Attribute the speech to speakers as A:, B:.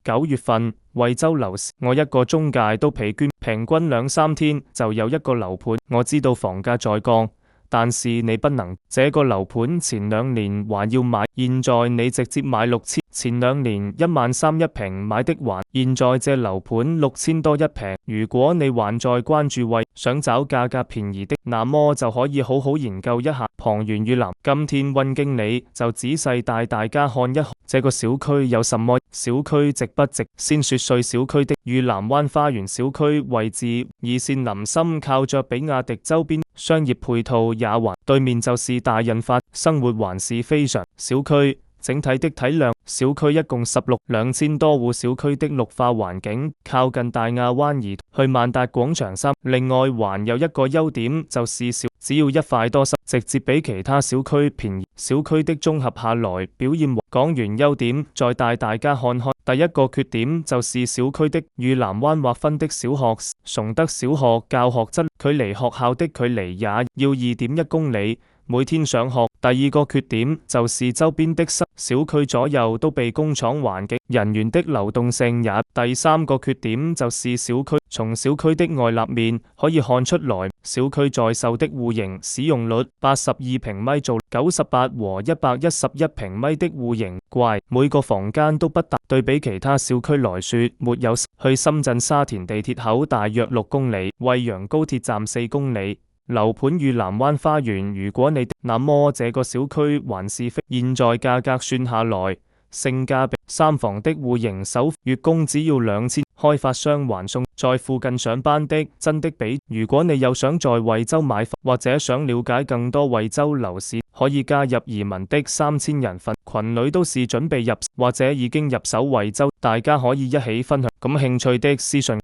A: 9月份，惠州樓市，我一個中介都疲倦，平均2、3天就有一個樓盤。我知道房價在降，但是你不能，這個樓盤前2年還要買，現在你直接買6000，前2年13000一平買的還，現在這樓盤6000多一平。如果你還在關注位，想找價格便宜的，那麼就可以好好研究一下龐園御南。今天溫經理就仔細帶大家看一看這個小區有什麼，小區值不值。先說說小區的御南灣花園小區位置二線林森，靠着比亞迪，周邊商業配套也還，對面就是大潤發，生活還是非常。小區整體的體量，小區一共16，2000多戶。小區的綠化環境靠近大亞灣而去萬達廣場3。另外還有一個優點就是只要一塊多10，直接比其他小區便宜。小區的綜合下來表現，講完優點再帶大家看看。第一個缺點就是小區的御南灣劃分的小學崇德小學教學質，距離學校的距離也要2.1公里，每天上學。第二個缺點就是周邊的小區左右都被工廠環境，人員的流動性也。第三個缺點就是小區，從小區的外立面可以看出來，小區在售的戶型使用率82平米做98和111平米的戶型怪，每個房間都不大，對比其他小區來說沒有。去深圳沙田地鐵口大約6公里，惠陽高鐵站4公里。樓盤御南灣花園，如果你那麼這個小區還是非，現在價格算下來性價比，3房的戶型首月供只要2000，開發商還送在附近上班的真的比。如果你有想在惠州買房，或者想了解更多惠州樓市，可以加入移民的3000人份，群裏都是準備入或者已經入手惠州，大家可以一起分享。感興趣的私信。